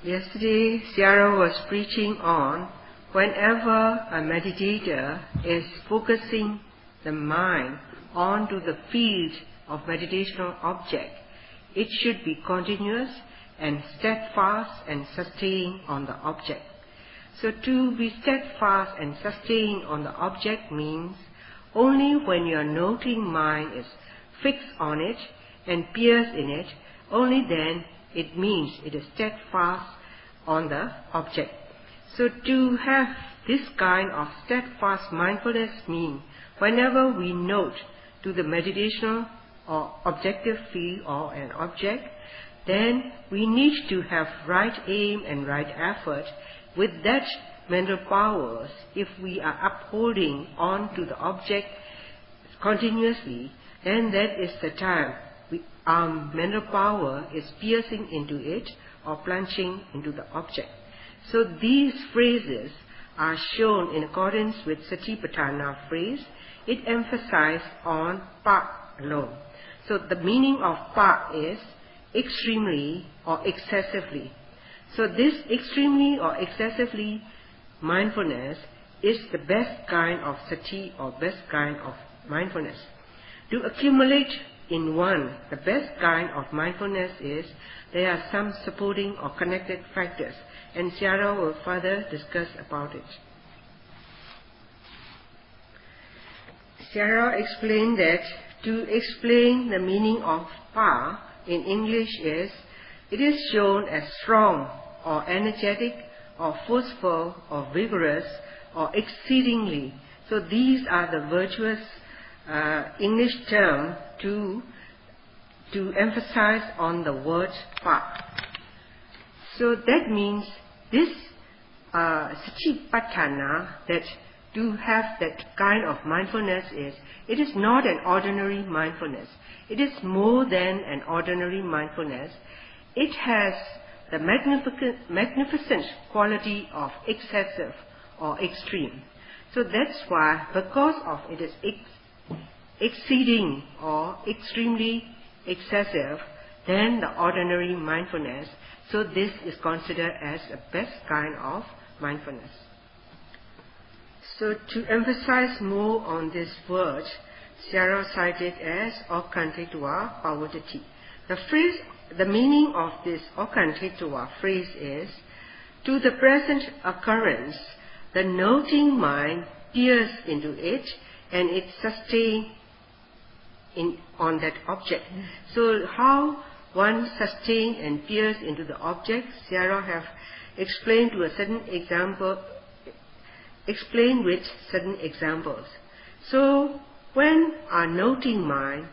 Yesterday, Sayadaw was preaching on whenever a meditator is focusing the mind onto the field of meditational object, it should be continuous and steadfast and sustained on the object. So to be steadfast and sustained on the object means only when your noting mind is fixed on it and pierced in it, only then it means it is steadfast on the object. So to have this kind of steadfast mindfulness means whenever we note to the meditational or objective field or an object, then we need to have right aim and right effort with that mental powers. If we are upholding on to the object continuously, then that is the time our mental power is piercing into it or plunging into the object. So these phrases are shown in accordance with Satipatthana phrase. It emphasizes on pa alone. So the meaning of pa is extremely or excessively. So this extremely or excessively mindfulness is the best kind of sati or best kind of mindfulness. To accumulate in one, the best kind of mindfulness is there are some supporting or connected factors, and Sayadaw will further discuss about it. Sayadaw explained that to explain the meaning of pa in English is, it is shown as strong or energetic or forceful or vigorous or exceedingly. So these are the virtuous English term to emphasize on the word pa. So that means this Satipatthana, that to have that kind of mindfulness is, it is not an ordinary mindfulness. It is more than an ordinary mindfulness. It has the magnificent quality of excessive or extreme. So that's why, because of it is exceeding or extremely excessive than the ordinary mindfulness, so this is considered as the best kind of mindfulness. So to emphasize more on this word, Sayadaw cited as Okantitwa Pavadati. The meaning of this Okantitwa phrase is, to the present occurrence, the noting mind peers into it and it sustains on that object. So how one sustains and peers into the object, Sayadaw have explained to a certain example, explained with certain examples. So when our noting mind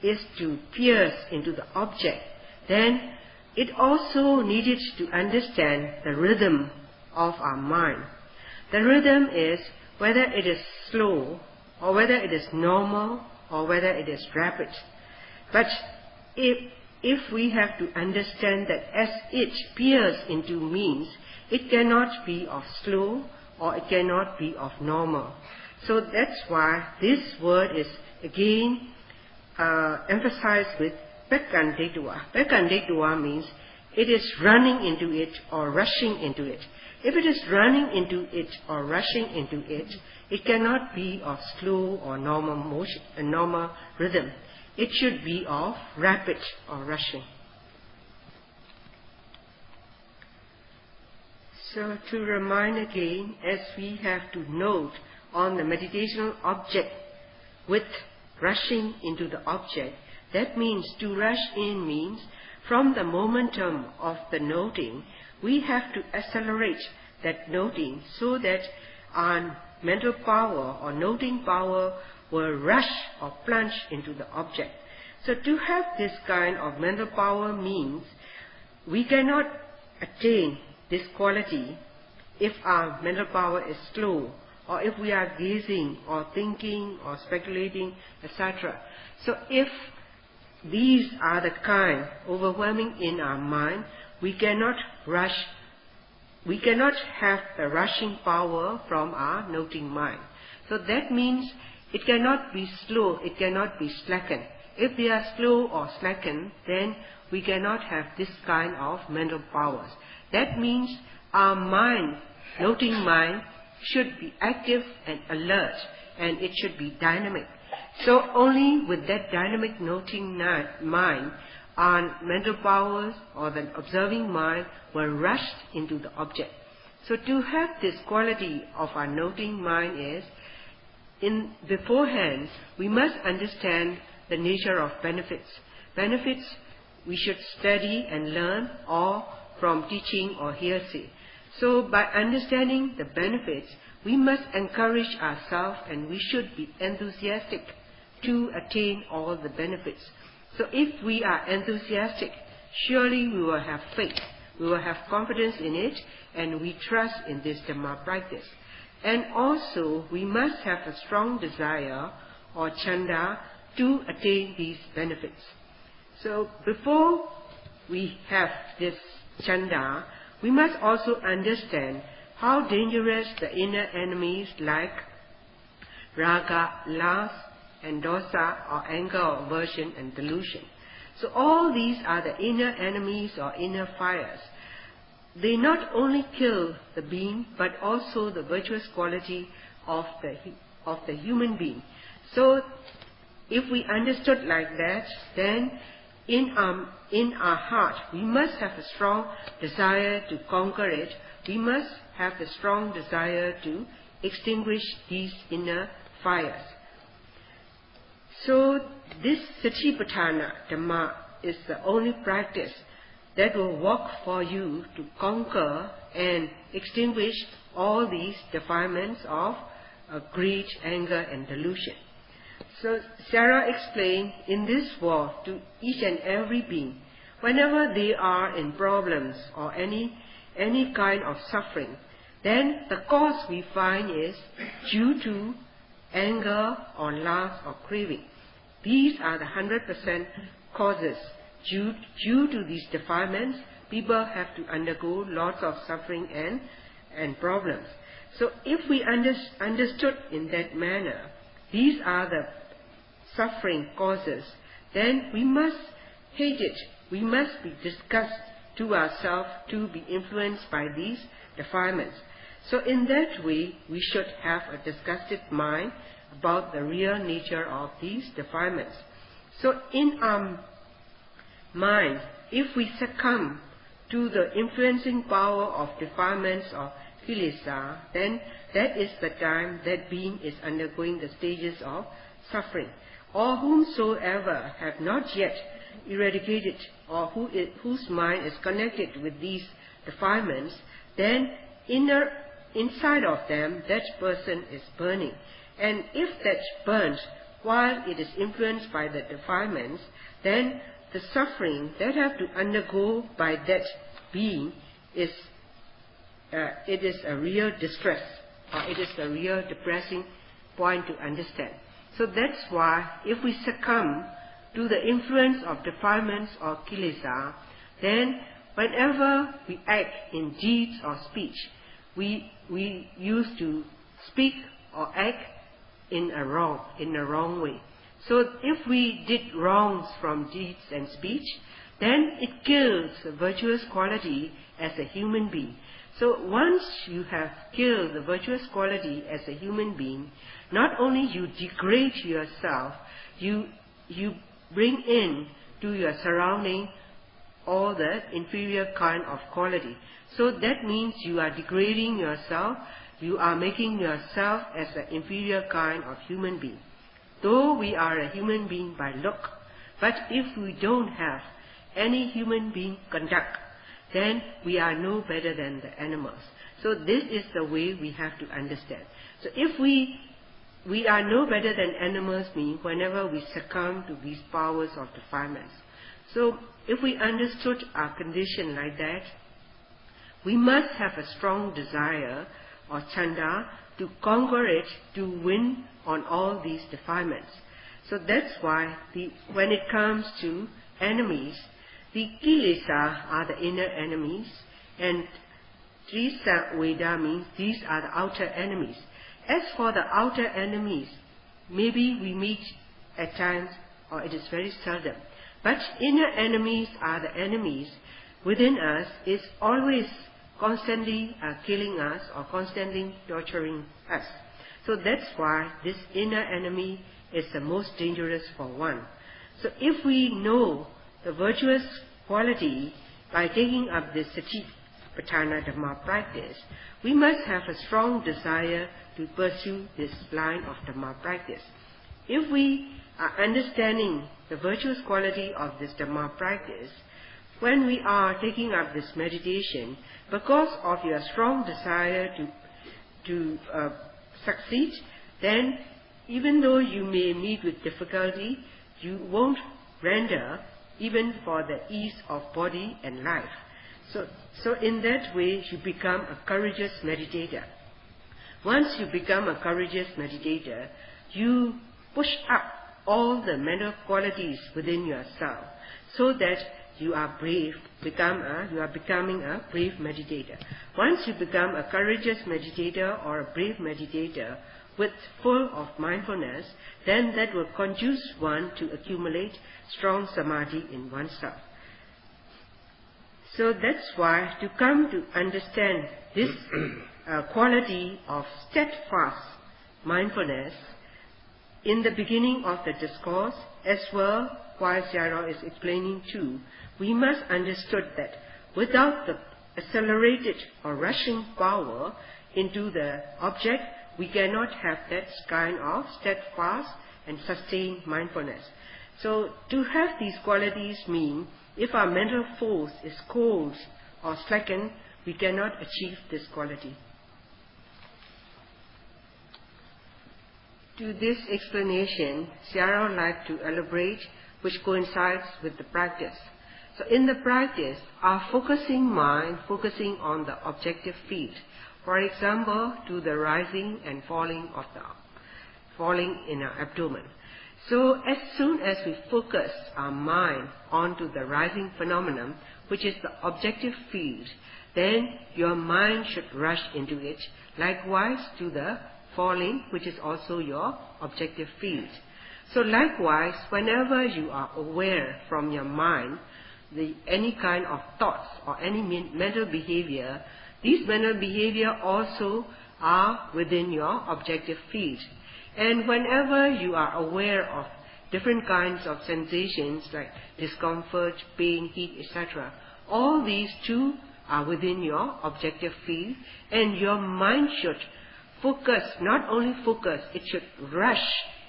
is to pierce into the object, then it also needed to understand the rhythm of our mind. The rhythm is whether it is slow or whether it is normal or whether it is rapid. But if we have to understand that as it peers into means, it cannot be of slow or it cannot be of normal. So that's why this word is again emphasized with Paṇḍitā. Paṇḍitā means it is running into it or rushing into it. If it is running into it or rushing into it, it cannot be of slow or normal motion, a normal rhythm. It should be of rapid or rushing. So to remind again, as we have to note on the meditational object with rushing into the object, that means to rush in means from the momentum of the noting, we have to accelerate that noting so that our mental power or noting power will rush or plunge into the object. So to have this kind of mental power means we cannot attain this quality if our mental power is slow, or if we are gazing or thinking or speculating, etc. So if these are the kind overwhelming in our mind, we cannot rush. We cannot have the rushing power from our noting mind. So that means it cannot be slow, it cannot be slackened. If they are slow or slackened, then we cannot have this kind of mental powers. That means our mind, noting mind, should be active and alert, and it should be dynamic. So only with that dynamic noting mind, our mental powers or the observing mind will rush into the object. So to have this quality of our noting mind is, beforehand, we must understand the nature of benefits. Benefits we should study and learn, or from teaching or hearsay. So by understanding the benefits, we must encourage ourselves, and we should be enthusiastic to attain all the benefits. So if we are enthusiastic, surely we will have faith, we will have confidence in it, and we trust in this Dhamma practice. And also we must have a strong desire or chanda to attain these benefits. So before we have this chanda, we must also understand how dangerous the inner enemies like raga, lust, and dosa, or anger, or aversion, and delusion. So all these are the inner enemies or inner fires. They not only kill the being, but also the virtuous quality of the human being. So if we understood like that, then in our heart we must have a strong desire to conquer it. We must have the strong desire to extinguish these inner fires. So this Satipatthana Dhamma is the only practice that will work for you to conquer and extinguish all these defilements of greed, anger, and delusion. So Sarah explained, in this world, to each and every being, whenever they are in problems or any kind of suffering, then the cause we find is due to anger or lust or craving. These are the 100% causes. Due to these defilements, people have to undergo lots of suffering and problems. So if we understood in that manner, these are the suffering causes, then we must hate it. We must be disgust to ourselves to be influenced by these defilements. So in that way, we should have a disgusted mind about the real nature of these defilements. So in our mind, if we succumb to the influencing power of defilements or kilesa, then that is the time that being is undergoing the stages of suffering. Or whomsoever have not yet eradicated, or whose mind is connected with these defilements, then inside of them that person is burning. And if that burns while it is influenced by the defilements, then the suffering that have to undergo by that being is a real distress, or it is a real depressing point to understand. So that's why if we succumb to the influence of defilements or kilesa, then whenever we act in deeds or speech, we used to speak or act in a wrong way. So if we did wrongs from deeds and speech, then it kills the virtuous quality as a human being. So once you have killed the virtuous quality as a human being, not only you degrade yourself, you bring in to your surrounding all the inferior kind of quality. So that means you are degrading yourself, you are making yourself as an inferior kind of human being. Though we are a human being by look, but if we don't have any human being conduct, then we are no better than the animals. So this is the way we have to understand. So if we are no better than animals means whenever we succumb to these powers of defilements. So if we understood our condition like that, we must have a strong desire or chanda to conquer it, to win on all these defilements. So that's why when it comes to enemies, the kilesa are the inner enemies, and trisa veda means these are the outer enemies. As for the outer enemies, maybe we meet at times, or it is very seldom. But inner enemies are the enemies within us is always constantly killing us or constantly torturing us. So that's why this inner enemy is the most dangerous for one. So if we know the virtuous quality by taking up this Satipatthana Dhamma practice, we must have a strong desire to pursue this line of Dhamma practice. If we are understanding the virtuous quality of this Dhamma practice, when we are taking up this meditation, because of your strong desire to succeed, then even though you may meet with difficulty, you won't render even for the ease of body and life. So in that way, you become a courageous meditator. Once you become a courageous meditator, you push up all the mental qualities within yourself, so that you are brave, you are becoming a brave meditator. Once you become a courageous meditator or a brave meditator with full of mindfulness, then that will conduce one to accumulate strong samadhi in oneself. So that's why, to come to understand this quality of steadfast mindfulness, in the beginning of the discourse, as well while Sayadaw is explaining too, we must understood that without the accelerated or rushing power into the object, we cannot have that kind of steadfast and sustained mindfulness. So to have these qualities mean, if our mental force is cold or slackened, we cannot achieve this quality. To this explanation, Sayadaw would like to elaborate, which coincides with the practice. So in the practice, our focusing mind, focusing on the objective field, for example, to the rising and falling in our abdomen. So as soon as we focus our mind onto the rising phenomenon, which is the objective field, then your mind should rush into it. Likewise to the falling, which is also your objective field. So likewise, whenever you are aware from your mind any kind of thoughts or any mental behavior, these mental behavior also are within your objective field. And whenever you are aware of different kinds of sensations like discomfort, pain, heat, etc., all these too are within your objective field, and your mind should focus, not only focus, it should rush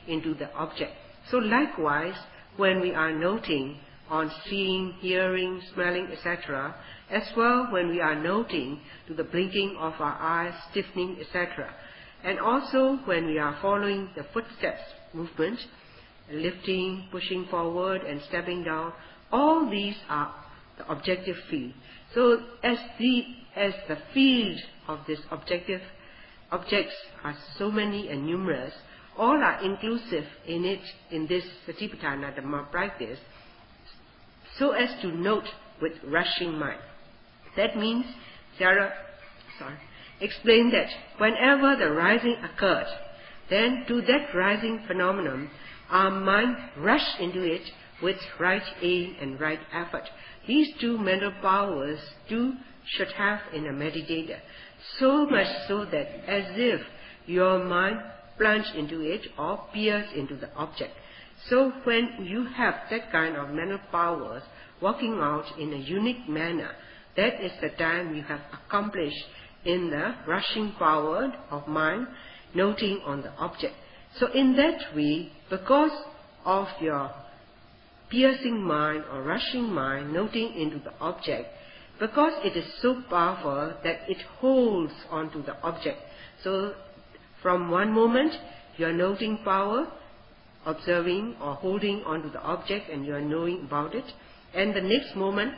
into the object. So likewise, when we are noting on seeing, hearing, smelling, etc., as well when we are noting to the blinking of our eyes, stiffening, etc., and also when we are following the footsteps movement, lifting, pushing forward and stepping down, all these are the objective field. So as the field of this objective objects are so many and numerous, all are inclusive in it, in this Satipatthana Dhamma practice, so as to note with rushing mind. That means, Sayadaw explained that whenever the rising occurred, then to that rising phenomenon, our mind rushed into it with right aim and right effort. These two mental powers too should have in a meditator, so much so that as if your mind plunged into it or pierced into the object. So when you have that kind of mental powers working out in a unique manner, that is the time you have accomplished in the rushing power of mind, noting on the object. So in that way, because of your piercing mind or rushing mind, noting into the object, because it is so powerful that it holds onto the object. So from one moment, you are noting power, observing or holding onto the object, and you are knowing about it, and the next moment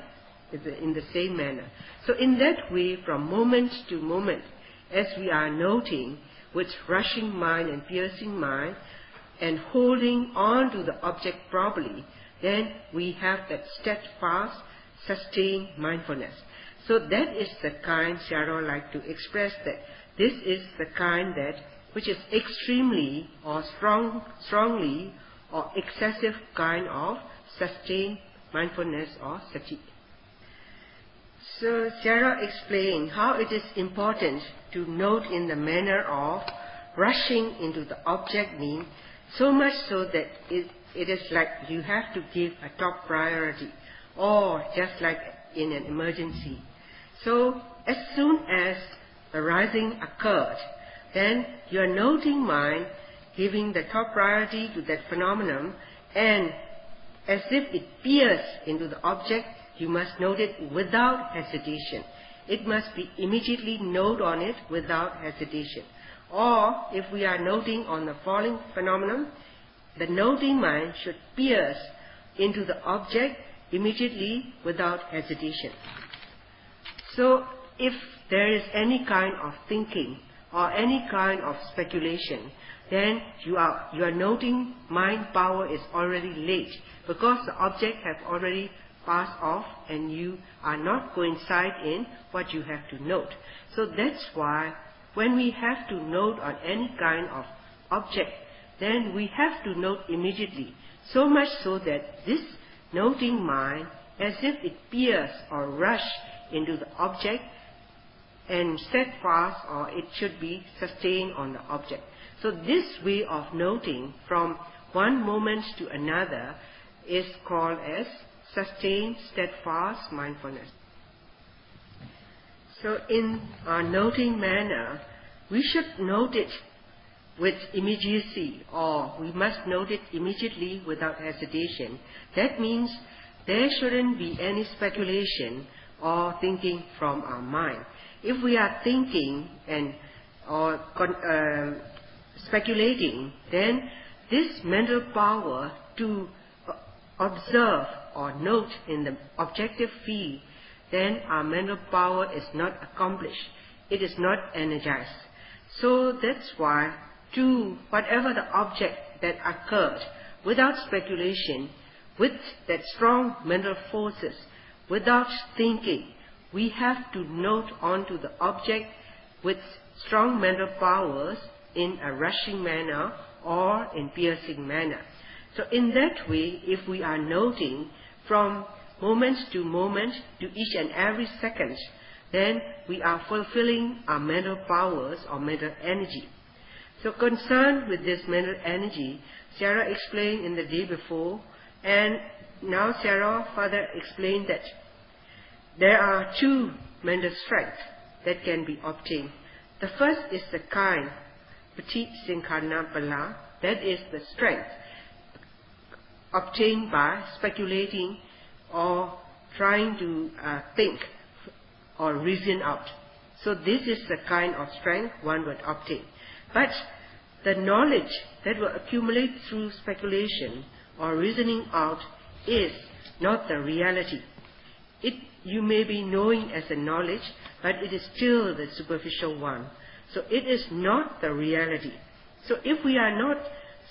is in the same manner. So in that way, from moment to moment, as we are noting with rushing mind and piercing mind and holding on to the object properly, then we have that steadfast, sustained mindfulness. So that is the kind Sayadaw like to express, that this is the kind that which is extremely or strongly or excessive kind of sustained mindfulness or sati. So Sayadaw explained how it is important to note in the manner of rushing into the object mean, so much so that it is like you have to give a top priority, or just like in an emergency. So as soon as the rising occurred, then your noting mind giving the top priority to that phenomenon, and as if it peers into the object, you must note it without hesitation. It must be immediately note on it without hesitation. Or if we are noting on the falling phenomenon, the noting mind should pierce into the object immediately without hesitation. So if there is any kind of thinking or any kind of speculation, then your noting mind power is already late, because the object has already passed off and you are not coincide in what you have to note. So that's why when we have to note on any kind of object, then we have to note immediately, so much so that this noting mind, as if it peers or rush into the object and steadfast, or it should be sustained on the object. So this way of noting from one moment to another is called as sustained, steadfast mindfulness. So in our noting manner, we should note it with immediacy, or we must note it immediately without hesitation. That means there shouldn't be any speculation or thinking from our mind. If we are thinking or speculating, then this mental power to observe or note in the objective field, then our mental power is not accomplished. It is not energized. So that's why to whatever the object that occurred, without speculation, with that strong mental forces, without thinking, we have to note onto the object with strong mental powers in a rushing manner or in piercing manner. So in that way, if we are noting from moment to moment, to each and every second, then we are fulfilling our mental powers or mental energy. So concerned with this mental energy, Sayadaw explained in the day before, and now Sayadaw further explained that there are two mental strengths that can be obtained. The first is the kind, Pati Sinkhana Bala, that is the strength obtained by speculating or trying to think or reason out. So this is the kind of strength one would obtain. But the knowledge that will accumulate through speculation or reasoning out is not the reality. You may be knowing as a knowledge, but it is still the superficial one. So it is not the reality. So if we are not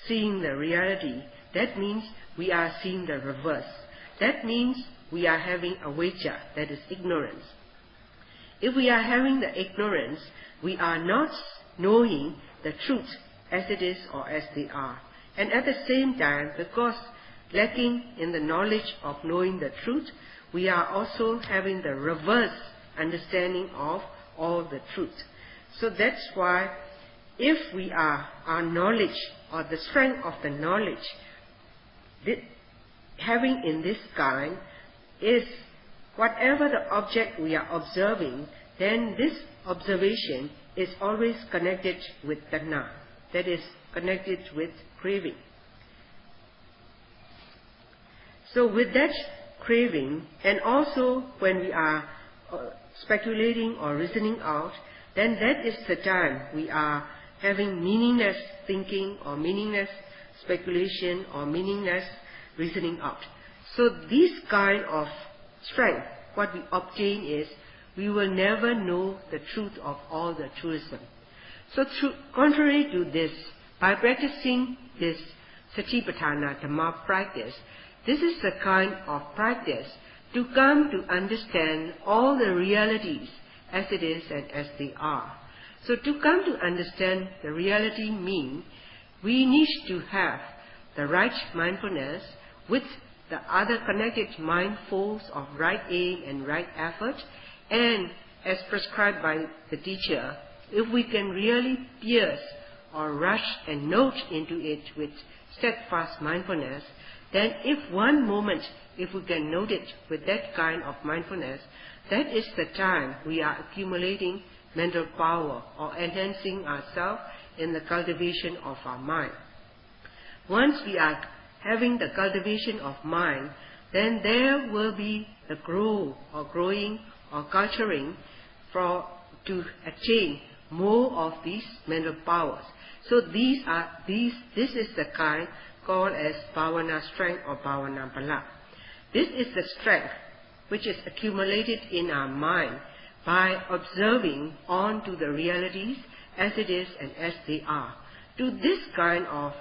seeing the reality, that means we are seeing the reverse. That means we are having avijja, that is ignorance. If we are having the ignorance, we are not knowing the truth as it is or as they are. And at the same time, because lacking in the knowledge of knowing the truth, we are also having the reverse understanding of all the truth. So that's why if we are, our knowledge or the strength of the knowledge having in this kind is whatever the object we are observing, then this observation is always connected with tanha, that is connected with craving. So with that craving, and also when we are speculating or reasoning out, then that is the time we are having meaningless thinking or meaningless speculation or meaningless reasoning out. So this kind of strength, what we obtain is, we will never know the truth of all the truism. So contrary to this, by practicing this Satipatthana Dhamma practice, this is the kind of practice to come to understand all the realities as it is and as they are. So to come to understand the reality means we need to have the right mindfulness with the other connected mind force of right aim and right effort, and as prescribed by the teacher, if we can really pierce or rush and note into it with steadfast mindfulness, then if one moment, if we can note it with that kind of mindfulness, that is the time we are accumulating mental power or enhancing ourselves in the cultivation of our mind. Once we are having the cultivation of mind, then there will be the growing or culturing to attain more of these mental powers. So this is the kind called as bhavana strength or bhavana bala. This is the strength which is accumulated in our mind by observing on to the realities as it is and as they are. To this kind of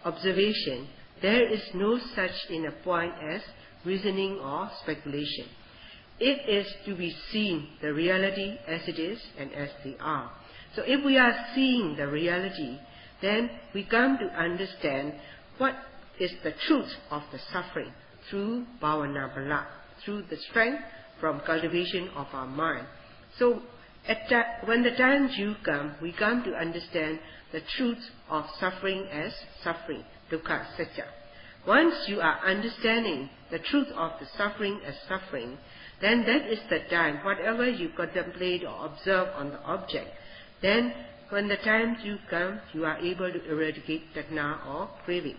observation, there is no such in a point as reasoning or speculation. It is to be seen the reality as it is and as they are. So if we are seeing the reality, then we come to understand what is the truth of the suffering through bhavana bala, through the strength from cultivation of our mind. So when the time due comes, we come to understand the truth of suffering as suffering, dukkha satya. Once you are understanding the truth of the suffering as suffering, then that is the time, whatever you contemplate or observe on the object, then when the time due comes, you are able to eradicate tanha or craving.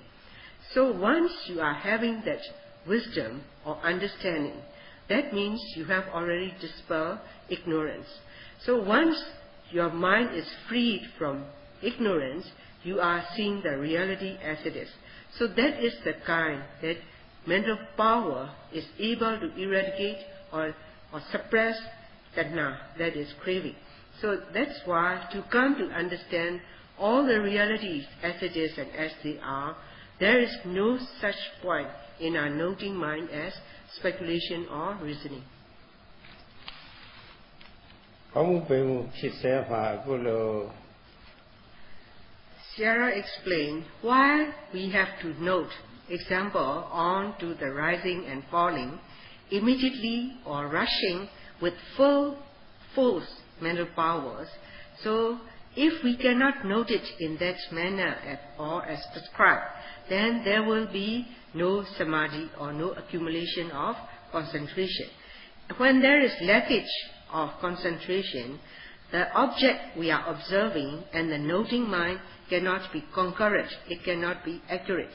So once you are having that wisdom or understanding, that means you have already dispelled ignorance. So once your mind is freed from ignorance, you are seeing the reality as it is. So that is the kind that mental power is able to eradicate or suppress tanha, that is craving. So that's why to come to understand all the realities as it is and as they are, there is no such point in our noting mind as speculation or reasoning. Sierra explained why we have to note, example, on to the rising and falling, immediately or rushing with full force mental powers. So if we cannot note it in that manner or as prescribed, then there will be no samadhi or no accumulation of concentration. When there is lackage of concentration, the object we are observing and the noting mind cannot be concurrent, it cannot be accurate.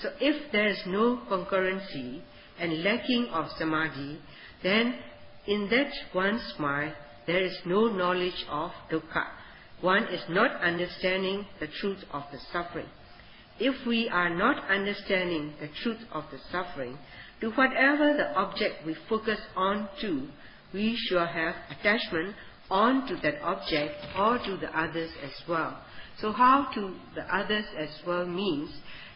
So if there is no concurrency and lacking of samadhi, then in that one's mind there is no knowledge of dukkha. One is not understanding the truth of the suffering. If we are not understanding the truth of the suffering, to whatever the object we focus on to, we shall have attachment on to that object or to the others as well. So how to the others as well means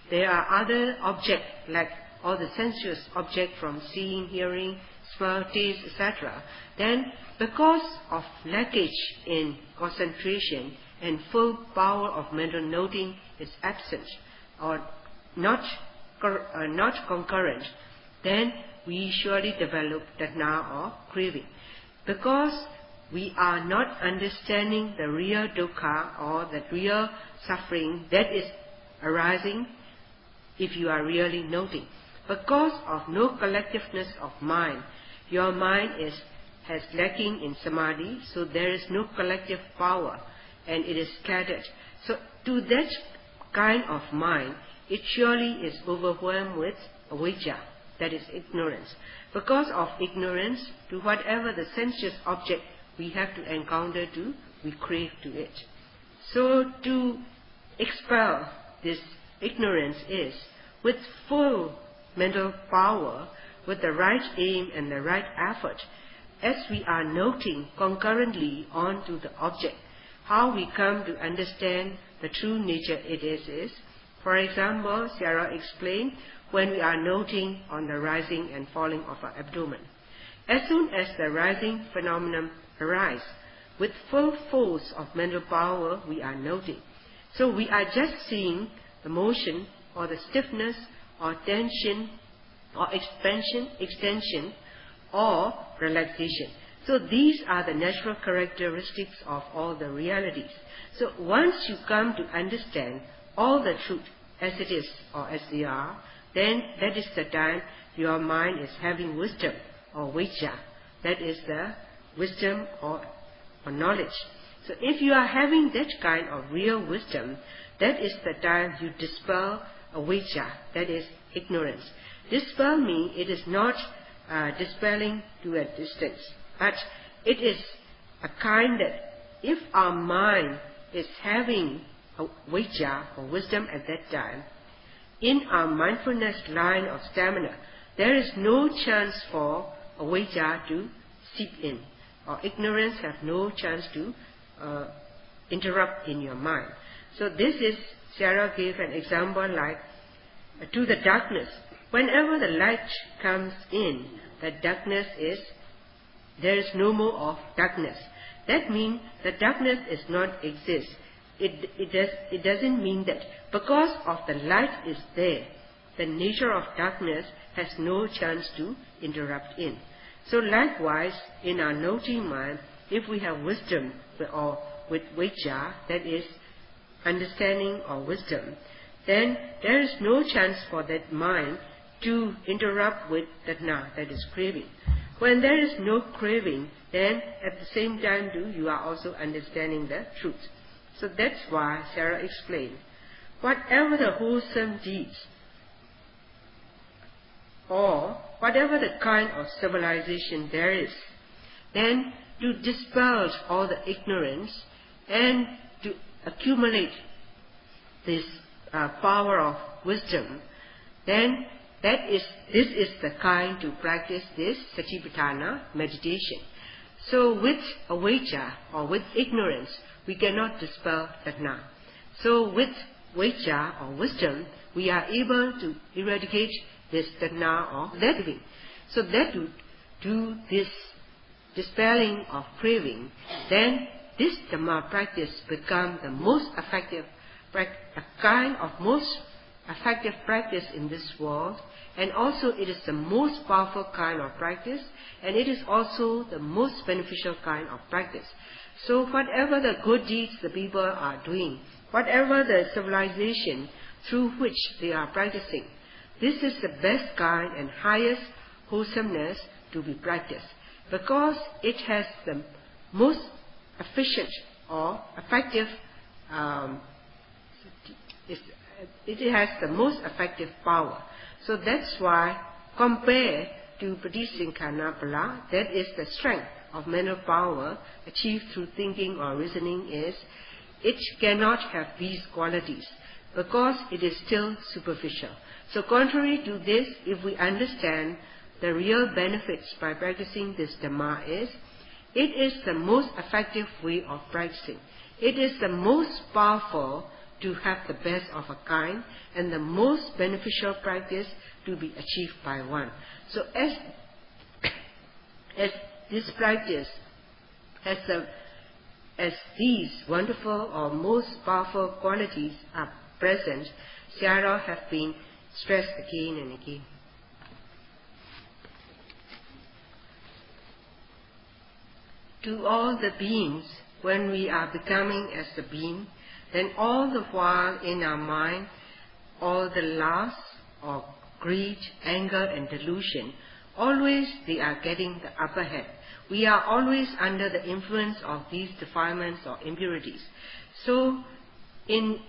there are other objects like all the sensuous objects from seeing, hearing, smell, taste, etc. Then because of lackage in concentration and full power of mental noting is absent or not concurrent, then we surely develop tanha or craving. Because we are not understanding the real dukkha or the real suffering that is arising if you are really noting. Because of no collectiveness of mind, your mind has lacking in samadhi, so there is no collective power and it is scattered. So to that kind of mind, it surely is overwhelmed with avijja, that is ignorance. Because of ignorance, to whatever the sensuous object we have to encounter to, we crave to it. So to expel this ignorance is with full mental power, with the right aim and the right effort, as we are noting concurrently onto the object, how we come to understand the true nature it is. For example, Sierra explained when we are noting on the rising and falling of our abdomen. As soon as the rising phenomenon arises, with full force of mental power we are noting. So we are just seeing the motion or the stiffness or tension or extension, or relaxation. So these are the natural characteristics of all the realities. So once you come to understand all the truth as it is or as they are, then that is the time your mind is having wisdom or vijja. That is the wisdom or knowledge. So if you are having that kind of real wisdom, that is the time you dispel avijja, that is ignorance. Dispel means it is not dispelling to a distance, but it is a kind that if our mind is having a vijja or wisdom at that time, in our mindfulness line of stamina, there is no chance for avijja to seep in, or ignorance have no chance to interrupt in your mind. So this is, Sarah gave an example like to the darkness. Whenever the light comes in, the darkness is, there is no more of darkness. That means the darkness is not exist. It doesn't mean that because of the light is there, the nature of darkness has no chance to interrupt in. So likewise, in our noting mind, if we have wisdom or with vijja, that is understanding or wisdom, then there is no chance for that mind to interrupt with tatna, that is craving. When there is no craving, then at the same time you are also understanding the truth. So that's why Sarah explained, whatever the wholesome deeds or whatever the kind of civilization there is, then to dispel all the ignorance and to accumulate this power of wisdom, then this is the kind to practice this Satipatthana meditation. So with avijja or with ignorance, we cannot dispel tatna. So with vijja or wisdom, we are able to eradicate this tatna or craving. So that to do this dispelling of craving, then this Dhamma practice become the most effective, a kind of most effective practice in this world, and also it is the most powerful kind of practice, and it is also the most beneficial kind of practice. So whatever the good deeds the people are doing, whatever the civilization through which they are practicing, this is the best kind and highest wholesomeness to be practiced, because it has the most efficient or effective, it has the most effective power. So that's why, compared to Pradisinkhanapala, that is the strength of mental power achieved through thinking or reasoning, is it cannot have these qualities because it is still superficial. So contrary to this, if we understand the real benefits by practicing this Dhamma, is it is the most effective way of practicing. It is the most powerful to have the best of a kind, and the most beneficial practice to be achieved by one. So as this practice, as these wonderful or most powerful qualities are present, Sayadaw have been stressed again and again. To all the beings, when we are becoming as the being, then all the while in our mind, all the lust or greed, anger and delusion, always they are getting the upper hand. We are always under the influence of these defilements or impurities. So in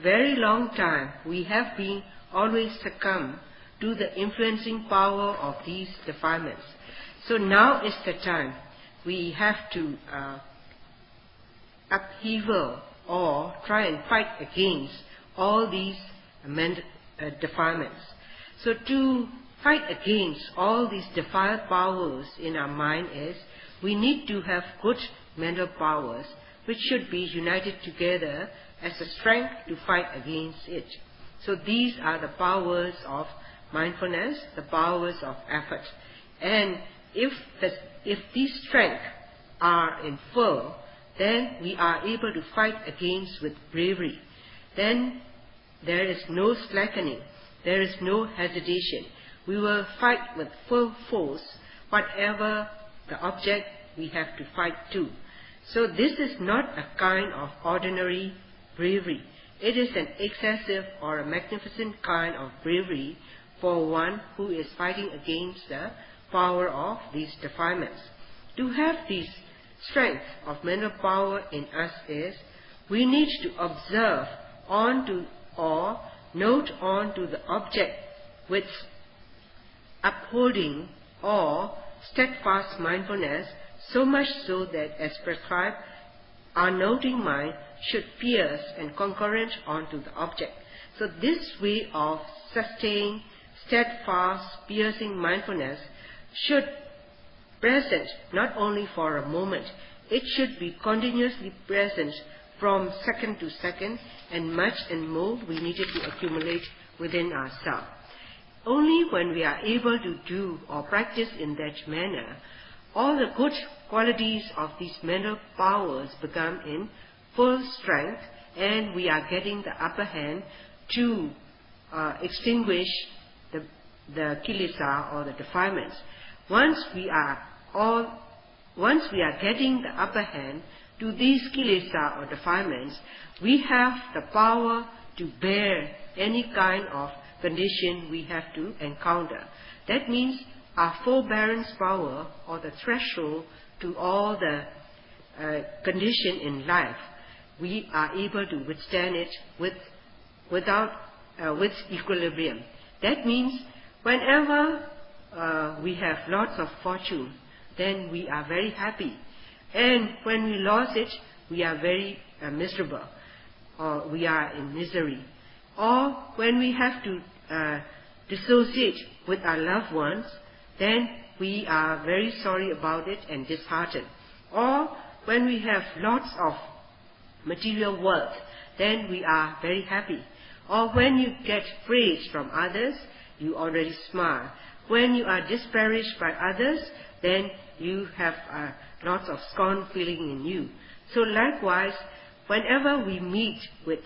very long time, we have been always succumb to the influencing power of these defilements. So now is the time we have to upheaval or try and fight against all these defilements. So to fight against all these defiled powers in our mind is, we need to have good mental powers which should be united together as a strength to fight against it. So these are the powers of mindfulness, the powers of effort. And if these strengths are in full, then we are able to fight against with bravery. Then there is no slackening, there is no hesitation. we will fight with full force whatever the object we have to fight to. So this is not a kind of ordinary bravery. It is an excessive or a magnificent kind of bravery for one who is fighting against the power of these defilements. To have this strength of mental power in us is, we need to observe onto or note onto the object with upholding or steadfast mindfulness, so much so that, as prescribed, our noting mind should pierce and concurrent onto the object. So this way of sustained, steadfast, piercing mindfulness should present not only for a moment, it should be continuously present from second to second, and much and more we needed to accumulate within ourselves. Only when we are able to do or practice in that manner, all the good qualities of these mental powers become in full strength, and we are getting the upper hand to extinguish the kilesa or the defilements. Once we are getting the upper hand to these kilesa or defilements, we have the power to bear any kind of condition we have to encounter. That means our forbearance power, or the threshold to all the condition in life, we are able to withstand it with equilibrium. That means whenever we have lots of fortune, then we are very happy. And when we lost it, we are very miserable, or we are in misery. Or when we have to dissociate with our loved ones, then we are very sorry about it and disheartened. Or when we have lots of material wealth, then we are very happy. Or when you get praise from others, you already smile. When you are disparaged by others, then you have lots of scorn feeling in you. So likewise, whenever we meet with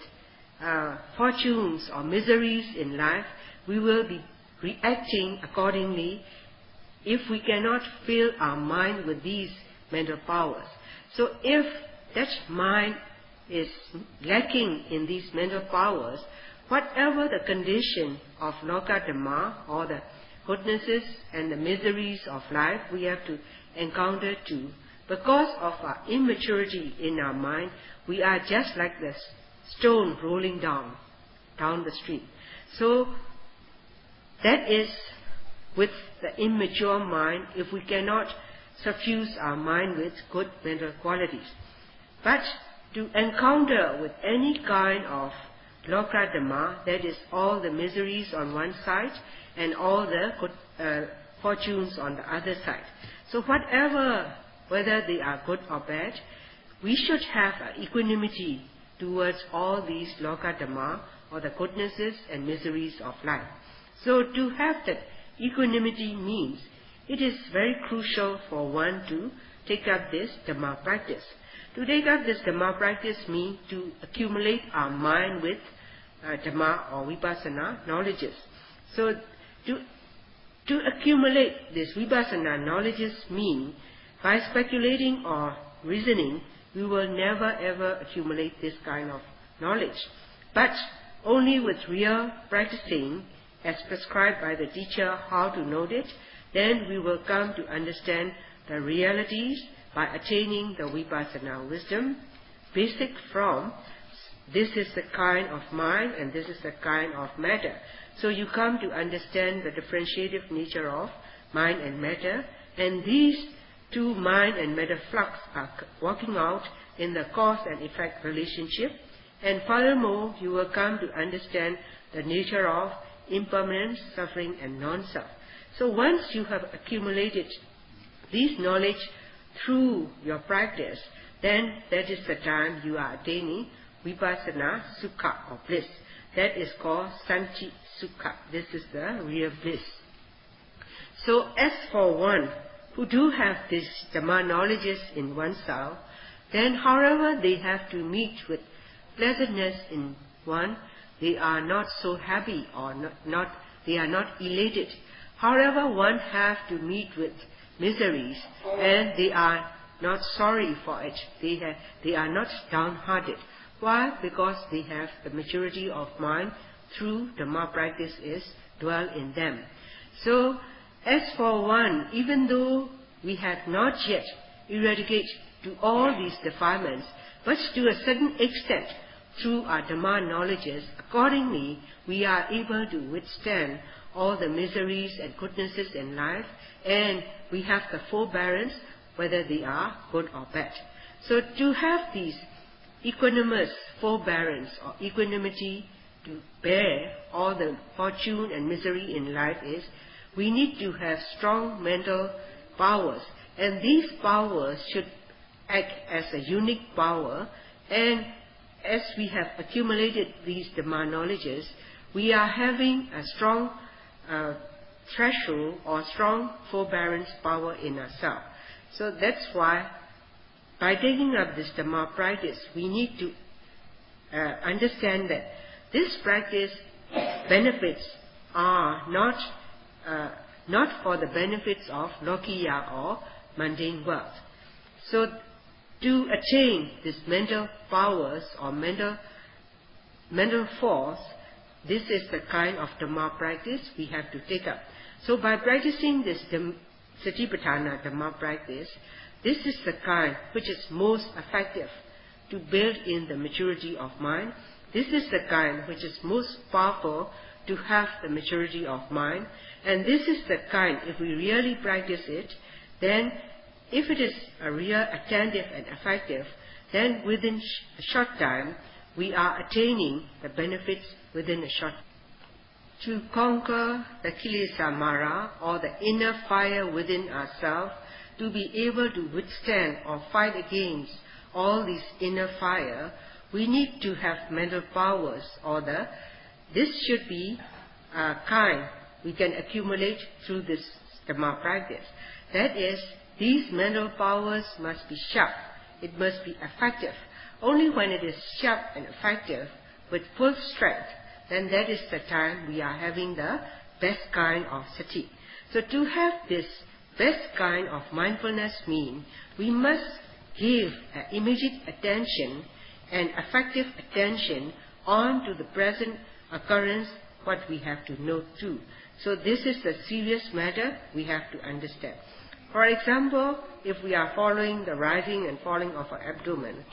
fortunes or miseries in life, we will be reacting accordingly if we cannot fill our mind with these mental powers. So if that mind is lacking in these mental powers, whatever the condition of loka dhamma, or the goodnesses and the miseries of life we have to encounter too, because of our immaturity in our mind, we are just like the stone rolling down the street. So that is with the immature mind, if we cannot suffuse our mind with good mental qualities. But to encounter with any kind of loka dhamma, that is all the miseries on one side and all the good fortunes on the other side. So whether they are good or bad, we should have equanimity towards all these loka dhamma, or the goodnesses and miseries of life. So to have that equanimity means it is very crucial for one to take up this Dhamma practice. To take up this Dhamma practice means to accumulate our mind with Dhamma or Vipassana knowledges. So to accumulate this Vipassana knowledges mean, by speculating or reasoning, we will never ever accumulate this kind of knowledge. But only with real practicing, as prescribed by the teacher, how to note it, then we will come to understand the realities by attaining the Vipassana wisdom, basic from this is the kind of mind and this is the kind of matter. So you come to understand the differentiative nature of mind and matter, and these two mind and matter flux are working out in the cause and effect relationship. And furthermore, you will come to understand the nature of impermanence, suffering and non-self. So once you have accumulated this knowledge through your practice, then that is the time you are attaining Vipassana Sukha or bliss. That is called Sanchi Sukha. This is the real bliss. So as for one who do have this Dhamma knowledges in oneself, then however they have to meet with pleasantness in one, they are not so happy or they are not elated. However, one has to meet with miseries, and they are not sorry for it. They are not downhearted. Why? Because they have the maturity of mind through Dhamma practice is dwell in them. So, as for one, even though we have not yet eradicated to all these defilements, but to a certain extent, through our Dhamma knowledges, accordingly, we are able to withstand all the miseries and goodnesses in life, and we have the forbearance, whether they are good or bad. So to have these equanimous forbearance or equanimity to bear all the fortune and misery in life is, we need to have strong mental powers, and these powers should act as a unique power, and as we have accumulated these Dhamma knowledges, we are having a strong threshold or strong forbearance power in ourselves. So that's why, by taking up this Dhamma practice, we need to understand that this practice benefits are not for the benefits of Lokiya or mundane wealth. So to attain this mental powers or mental force, this is the kind of Dhamma practice we have to take up. So by practicing this Satipatthana Dhamma practice, this is the kind which is most effective to build in the maturity of mind. This is the kind which is most powerful to have the maturity of mind. And this is the kind, if we really practice it, then if it is a real attentive and effective, then within a short time, we are attaining the benefits within a short time. To conquer the kilesa mara, or the inner fire within ourselves, to be able to withstand or fight against all these inner fire, we need to have mental powers, or this should be kind we can accumulate through this Dhamma practice. That is, these mental powers must be sharp. It must be effective. Only when it is sharp and effective, with full strength, then that is the time we are having the best kind of sati. So to have this best kind of mindfulness means we must give immediate attention and effective attention on to the present occurrence, what we have to note too. So this is the serious matter we have to understand. For example, if we are following the rising and falling of our abdomen,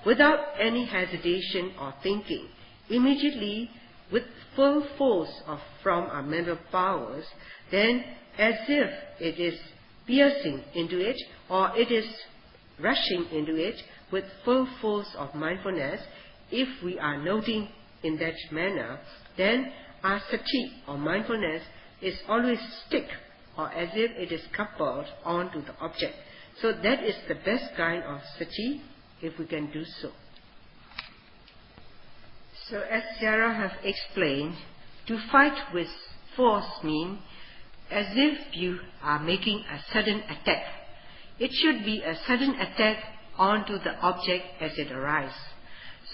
without any hesitation or thinking, immediately with full force from our mental powers, then as if it is piercing into it or it is rushing into it with full force of mindfulness, if we are noting in that manner, then our sati or mindfulness is always stick, or as if it is coupled onto the object. So that is the best kind of sati, if we can do so. So as Sarah have explained, to fight with force means as if you are making a sudden attack. It should be a sudden attack onto the object as it arises.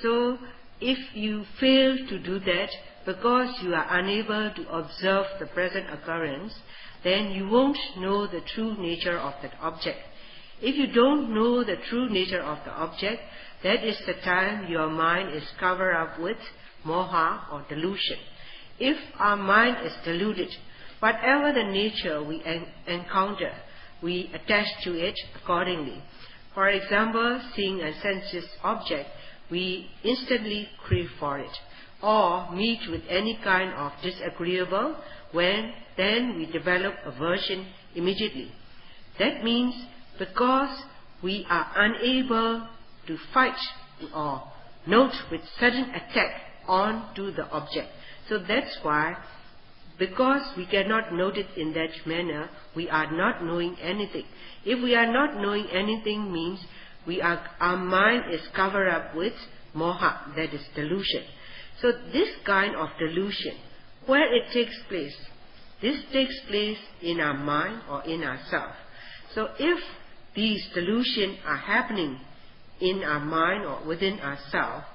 So if you fail to do that because you are unable to observe the present occurrence, then you won't know the true nature of that object. If you don't know the true nature of the object, that is the time your mind is covered up with moha or delusion. If our mind is deluded, whatever the nature we encounter, we attach to it accordingly. For example, seeing a sensuous object, we instantly crave for it. Or meet with any kind of disagreeable, then we develop aversion immediately. That means because we are unable to fight or note with sudden attack onto the object. So that's why, because we cannot note it in that manner, we are not knowing anything. If we are not knowing anything means our mind is covered up with moha, that is delusion. So this kind of delusion, where it takes place, this takes place in our mind or in ourself. So if these delusions are happening in our mind or within ourselves,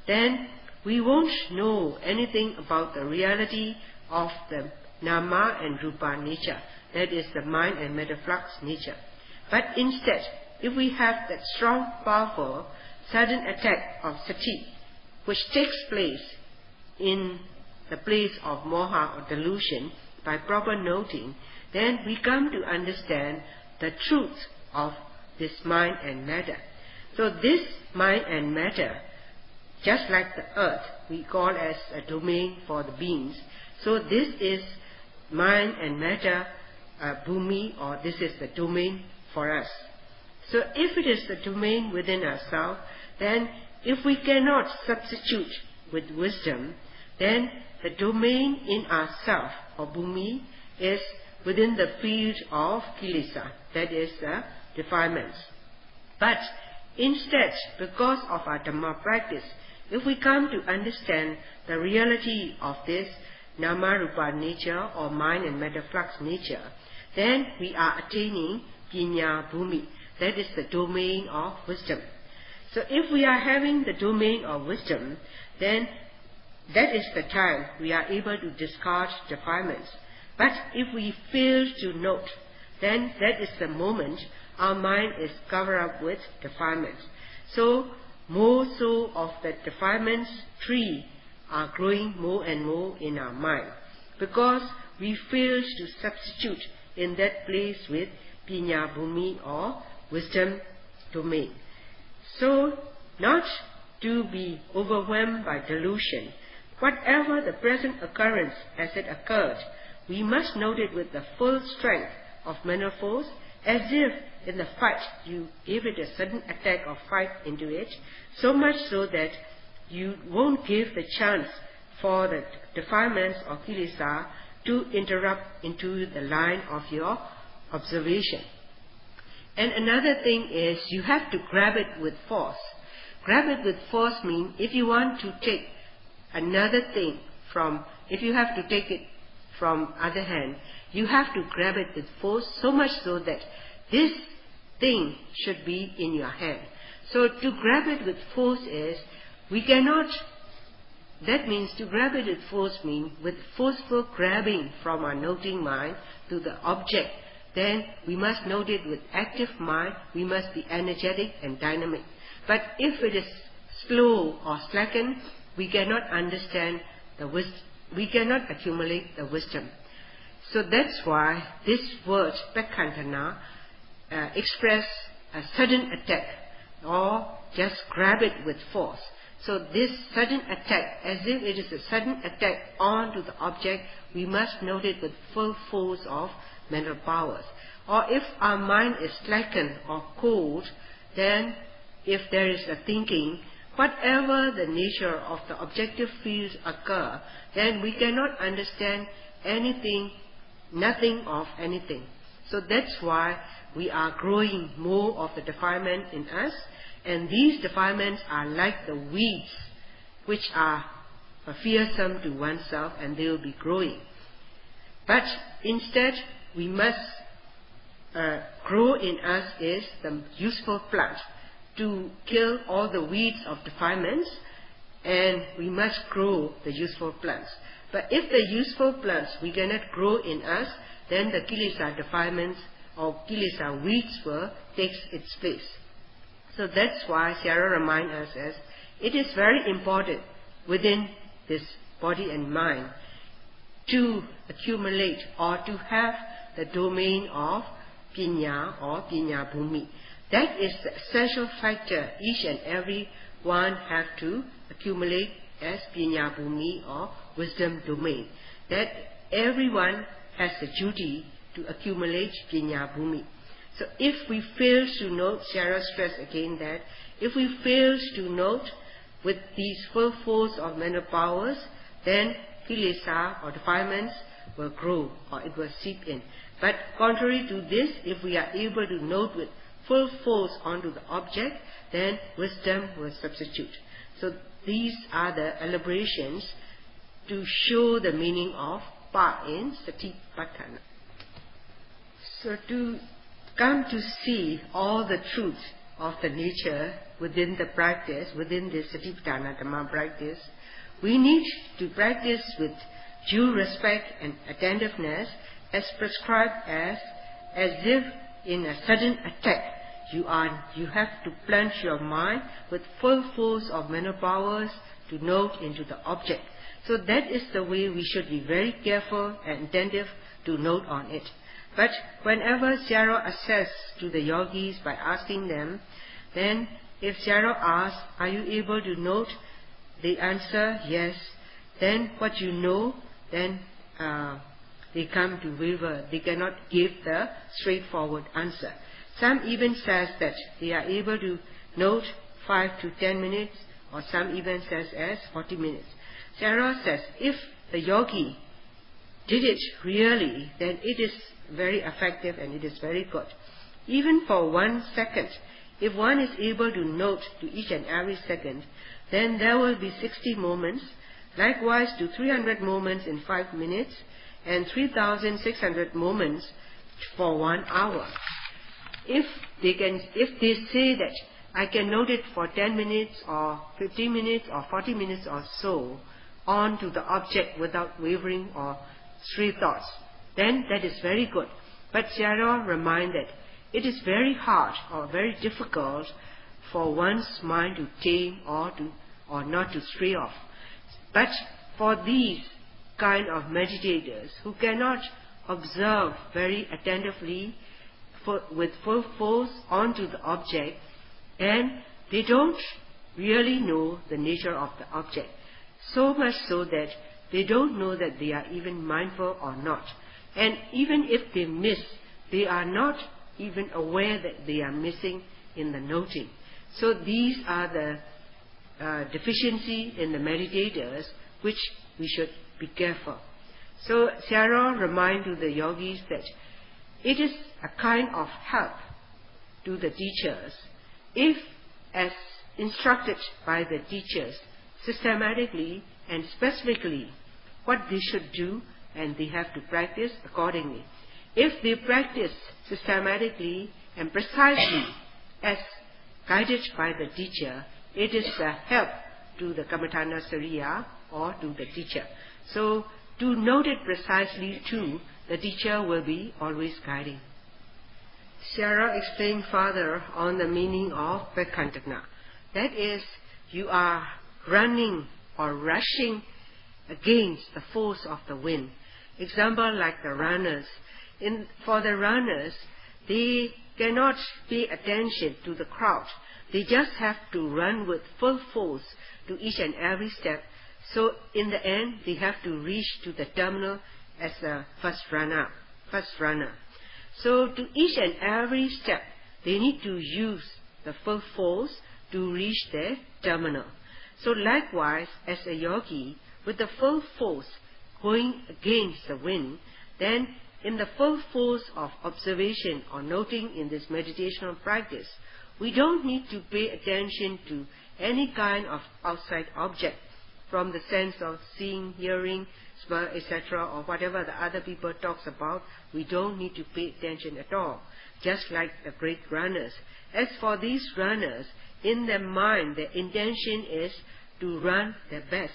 then we won't know anything about the reality of the Nama and Rupa nature, that is the mind and matter flux nature. But instead, if we have that strong, powerful, sudden attack of sati, which takes place in the place of moha or delusion by proper noting, then we come to understand the truth of this mind and matter. So this mind and matter, just like the earth, we call as a domain for the beings. So this is mind and matter, bhumi, or this is the domain for us. So if it is the domain within ourselves, then if we cannot substitute with wisdom, then the domain in ourself, or bhumi, is within the field of kilesa, that is the defilements. But instead, because of our Dhamma practice, if we come to understand the reality of this nama-rupa nature, or mind and matter flux nature, then we are attaining pinya bhumi, that is the domain of wisdom. So if we are having the domain of wisdom, then that is the time we are able to discard defilements. But if we fail to note, then that is the moment our mind is covered up with defilements. So more so of the defilements tree are growing more and more in our mind, because we fail to substitute in that place with pinya bhumi, or wisdom domain. So not to be overwhelmed by delusion, whatever the present occurrence as it occurred, we must note it with the full strength of mental force, as if in the fight you gave it a sudden attack of fight into it, so much so that you won't give the chance for the defilements or kilesa to interrupt into the line of your observation. And another thing is, you have to grab it with force. Grab it with force means, if you want to take another thing from, if you have to take it from other hand, you have to grab it with force, so much so that this thing should be in your hand. So to grab it with force is, we cannot, that means to grab it with force means with forceful grabbing from our noting mind to the object, then we must note it with active mind, we must be energetic and dynamic. But if it is slow or slackened, we cannot understand the wisdom, we cannot accumulate the wisdom. So that's why this word, pekkhantana, express a sudden attack, or just grab it with force. So this sudden attack, as if it is a sudden attack onto the object, we must note it with full force of mental powers. Or if our mind is slackened or cold, then if there is a thinking, whatever the nature of the objective fields occur, then we cannot understand anything, nothing of anything. So that's why we are growing more of the defilement in us, and these defilements are like the weeds which are fearsome to oneself, and they will be growing. But instead, we must grow in us is the useful plant to kill all the weeds of defilements, and we must grow the useful plants. But if the useful plants we cannot grow in us, then the kilesa defilements or kilesa weeds will take its place. So that's why Sayadaw reminds us as it is very important within this body and mind to accumulate or to have the domain of pinya or pinya bhumi. That is the essential factor each and every one have to accumulate as pinya bhumi or wisdom domain. That everyone has the duty to accumulate pinya bhumi. So if we fail to note, Sayadaw stressed again that if we fail to note with these full force of mental powers, then kilesa or defilements will grow or it will seep in. But contrary to this, if we are able to note with full force onto the object, then wisdom will substitute. So these are the elaborations to show the meaning of pa in Satipatthana. So to come to see all the truth of the nature within the practice, within the Satipatthana Dhamma practice, we need to practice with due respect and attentiveness as prescribed as if in a sudden attack you have to plunge your mind with full force of mental powers to note into the object. So that is the way we should be very careful and attentive to note on it. But whenever Sayadaw assesses to the yogis by asking them, then if Sayadaw asks, are you able to note? They answer yes. Then what you know, then they come to waver. They cannot give the straightforward answer. Some even says that they are able to note 5 to 10 minutes, or some even says as 40 minutes. Sayadaw says, if the yogi did it really, then it is very effective and it is very good. Even for 1 second, if one is able to note to each and every second, then there will be 60 moments, likewise to 300 moments in 5 minutes, and 3,600 moments for 1 hour. If they say that I can note it for 10 minutes or 15 minutes or 40 minutes or so on to the object without wavering or stray thoughts, then that is very good. But Sayadaw reminded, it is very hard or very difficult for one's mind to tame or not to stray off. But for these kind of meditators who cannot observe very attentively with full force onto the object, and they don't really know the nature of the object, so much so that they don't know that they are even mindful or not. And even if they miss, they are not even aware that they are missing in the noting. So these are the deficiency in the meditators which we should be careful. So Sayadaw reminds to the yogis that it is a kind of help to the teachers if, as instructed by the teachers, systematically and specifically what they should do, and they have to practice accordingly. If they practice systematically and precisely as guided by the teacher, it is a help to the Kammatthana Sariya or to the teacher. So to note it precisely too, the teacher will be always guiding. Sayadaw explained further on the meaning of Vakantana. That is, you are running or rushing against the force of the wind. Example like the runners. For the runners, they cannot pay attention to the crowd. They just have to run with full force to each and every step. So in the end, they have to reach to the terminal as the first runner. So to each and every step, they need to use the full force to reach their terminal. So likewise, as a yogi, with the full force going against the wind, then in the full force of observation or noting in this meditational practice, we don't need to pay attention to any kind of outside object from the sense of seeing, hearing, smell, etc., or whatever the other people talks about. We don't need to pay attention at all, just like the great runners. As for these runners, in their mind, their intention is to run their best.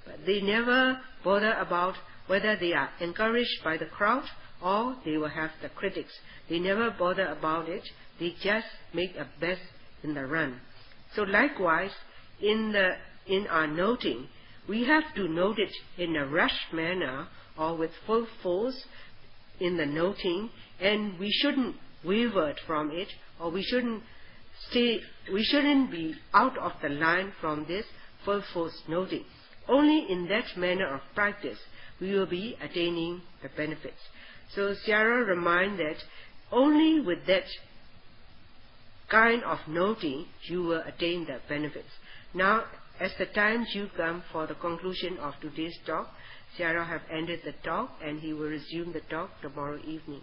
But they never bother about whether they are encouraged by the crowd or they will have the critics. They never bother about it. They just make a best in the run. So likewise, in our noting, we have to note it in a rushed manner or with full force in the noting, and we shouldn't waver from it, or we shouldn't be out of the line from this full force noting. Only in that manner of practice we will be attaining the benefits. So Sayadaw reminds that only with that kind of noting you will attain the benefits. Now, as the time due come for the conclusion of today's talk, Sayadaw have ended the talk and he will resume the talk tomorrow evening.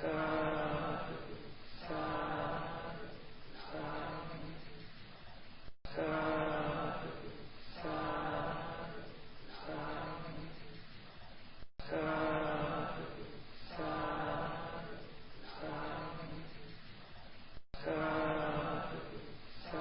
Sadhu, sadhu, sadhu, sadhu.